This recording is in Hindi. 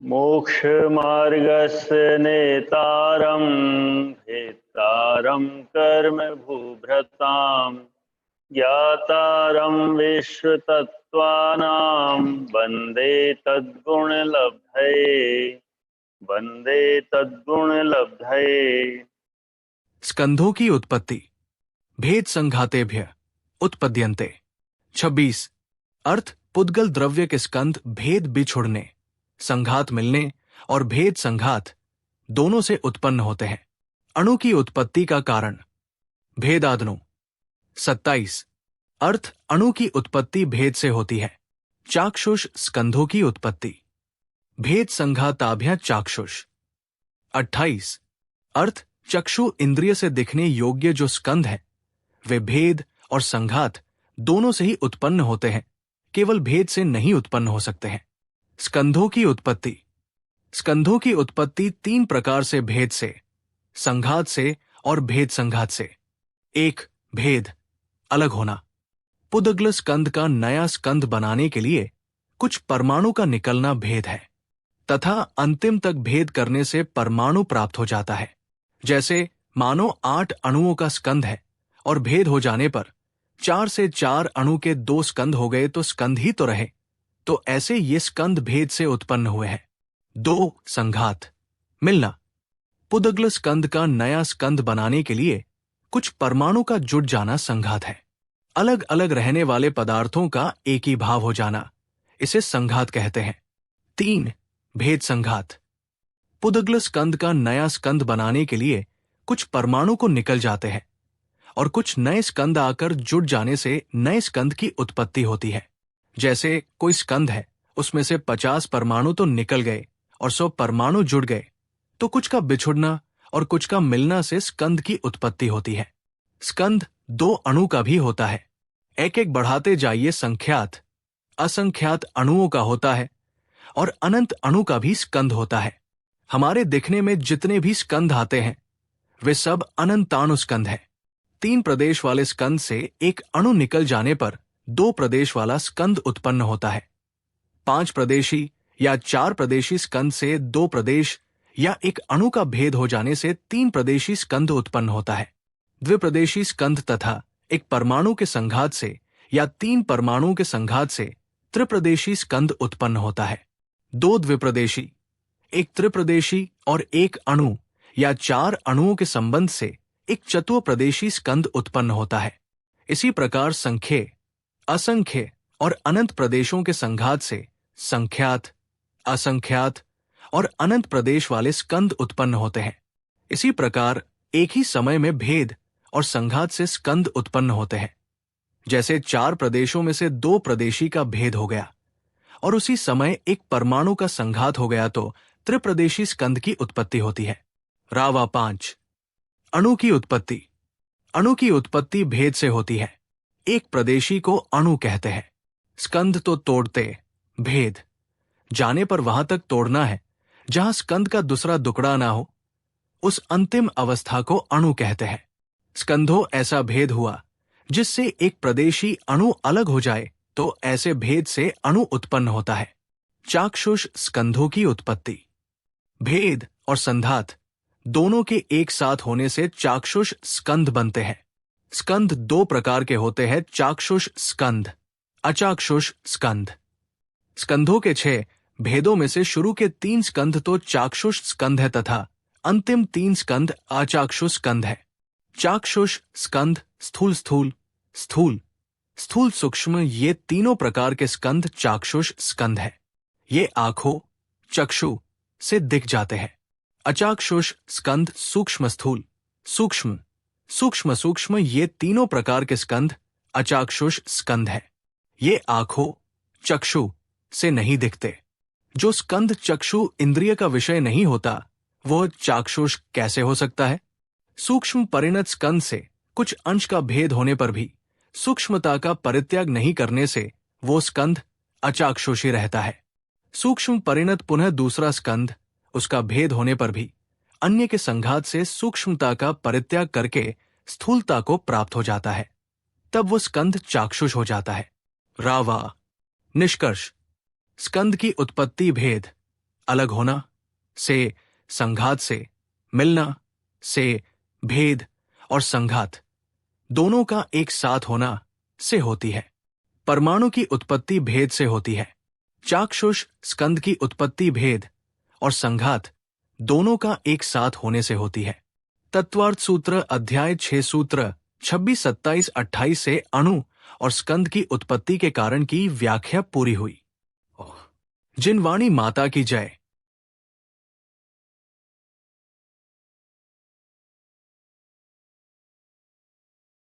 मोक्षमार्गस्य नेतारं भेत्तारं कर्म भूभृतां ज्ञातारं विश्वतत्त्वानां वन्दे तद्गुणलब्धये। स्कंधों की उत्पत्ति। भेद संघातेभ्य उत्पद्यन्ते। 26। अर्थ पुद्गल द्रव्य के स्कंध भेद बिछुड़ने, संघात मिलने और भेद संघात दोनों से उत्पन्न होते हैं। अणु की उत्पत्ति का कारण। भेदादनु। 27। अर्थ अणु की उत्पत्ति भेद से होती है। चाक्षुष स्कंधों की उत्पत्ति। भेद संघाताभ्य चाक्षुष। 28। अर्थ चक्षु इंद्रिय से दिखने योग्य जो स्कंध है वे भेद और संघात दोनों से ही उत्पन्न होते हैं, केवल भेद से नहीं उत्पन्न हो सकते हैं। स्कंधों की उत्पत्ति। स्कंधों की उत्पत्ति तीन प्रकार से भेद से, संघात से और भेद संघात से। 1. भेद अलग होना। पुद्गल स्कंध का नया स्कंध बनाने के लिए कुछ परमाणु का निकलना भेद है तथा अंतिम तक भेद करने से परमाणु प्राप्त हो जाता है। जैसे मानो 8 अणुओं का स्कंध है और भेद हो जाने पर 4 से 4 अणु के 2 स्कंध हो गए तो स्कंध ही तो रहे। तो ऐसे ये स्कंध भेद से उत्पन्न हुए हैं। 2. संघात मिलना। पुद्गल स्कंध का नया स्कंध बनाने के लिए कुछ परमाणु का जुट जाना संघात है। अलग अलग रहने वाले पदार्थों का एक ही भाव हो जाना, इसे संघात कहते हैं। 3. भेद संघात। पुद्गल स्कंध का नया स्कंध बनाने के लिए कुछ परमाणु को निकल जाते हैं और कुछ नए स्कंध आकर जुट जाने से नए स्कंध की उत्पत्ति होती है। जैसे कोई स्कंध है, उसमें से 50 परमाणु तो निकल गए और 100 परमाणु जुड़ गए, तो कुछ का बिछुड़ना और कुछ का मिलना से स्कंध की उत्पत्ति होती है। स्कंध 2 अणु का भी होता है। एक एक बढ़ाते जाइए संख्यात असंख्यात अणुओं का होता है और अनंत अणु का भी स्कंध होता है। हमारे दिखने में जितने भी स्कंध आते हैं वे सब अनंताणु स्कंध है। 3 प्रदेश वाले स्कंध से एक अणु निकल जाने पर 2 प्रदेश वाला स्कंध उत्पन्न होता है। 5 प्रदेशी या 4 प्रदेशी स्कंध से 2 प्रदेश या एक अणु का भेद हो जाने से 3 प्रदेशी स्कंध उत्पन्न होता है। द्विप्रदेशी स्कंध तथा एक परमाणु के संघात से या 3 परमाणुओं के संघात से त्रिप्रदेशी स्कंध उत्पन्न होता है। 2 द्विप्रदेशी, एक त्रिप्रदेशी और एक अणु या 4 अणुओं के संबंध से एक चतुप्रदेशी स्कंध उत्पन्न होता है। इसी प्रकार संख्य, असंख्य और अनंत प्रदेशों के संघात से संख्यात, असंख्यात और अनंत प्रदेश वाले स्कंध उत्पन्न होते हैं। इसी प्रकार एक ही समय में भेद और संघात से स्कंध उत्पन्न होते हैं। जैसे 4 प्रदेशों में से 2 प्रदेशी का भेद हो गया और उसी समय एक परमाणु का संघात हो गया तो त्रिप्रदेशी स्कंध की उत्पत्ति होती है। रावा 5। अणु की उत्पत्ति। अणु की उत्पत्ति भेद से होती है। एक प्रदेशी को अणु कहते हैं। स्कंध तो तोड़ते, भेद जाने पर वहां तक तोड़ना है जहां स्कंध का दूसरा टुकड़ा ना हो, उस अंतिम अवस्था को अणु कहते हैं। स्कंधों ऐसा भेद हुआ जिससे एक प्रदेशी अणु अलग हो जाए तो ऐसे भेद से अणु उत्पन्न होता है। चाक्षुष स्कंधों की उत्पत्ति। भेद और संघात दोनों के एक साथ होने से चाक्षुष स्कंध बनते हैं। स्कंध 2 प्रकार के होते हैं, चाक्षुष स्कंध, अचाक्षुष स्कंध। स्कंधों के 6 भेदों में से शुरू के 3 स्कंध तो चाक्षुष स्कंध है तथा अंतिम 3 स्कंध अचाक्षुष स्कंध है। चाक्षुष स्कंध स्थूल स्थूल, स्थूल स्थूल सूक्ष्म, ये तीनों प्रकार के स्कंध चाक्षुष स्कंध है। ये आंखों, चक्षु से दिख जाते हैं। अचाक्षुष स्कंध सूक्ष्म स्थूल, सूक्ष्म सूक्ष्म सूक्ष्म, ये तीनों प्रकार के स्कंध अचाक्षुष स्कंध है। ये आंखों, चक्षु से नहीं दिखते। जो स्कंध चक्षु इंद्रिय का विषय नहीं होता वह चाक्षुष कैसे हो सकता है? सूक्ष्म परिणत स्कंध से कुछ अंश का भेद होने पर भी सूक्ष्मता का परित्याग नहीं करने से वो स्कंध अचाक्षुषी रहता है। सूक्ष्म परिणत पुनः दूसरा स्कंध, उसका भेद होने पर भी अन्य के संघात से सूक्ष्मता का परित्याग करके स्थूलता को प्राप्त हो जाता है, तब वो स्कंध चाक्षुष हो जाता है। रावा। निष्कर्ष। स्कंध की उत्पत्ति भेद अलग होना से, संघात से, मिलना से, भेद और संघात दोनों का एक साथ होना से होती है। परमाणु की उत्पत्ति भेद से होती है। चाक्षुष स्कंद की उत्पत्ति भेद और संघात दोनों का एक साथ होने से होती है। तत्वार्थ सूत्र अध्याय 6 सूत्र 26, 27, 28 से अणु और स्कंद की उत्पत्ति के कारण की व्याख्या पूरी हुई। जिन वाणी माता की जय।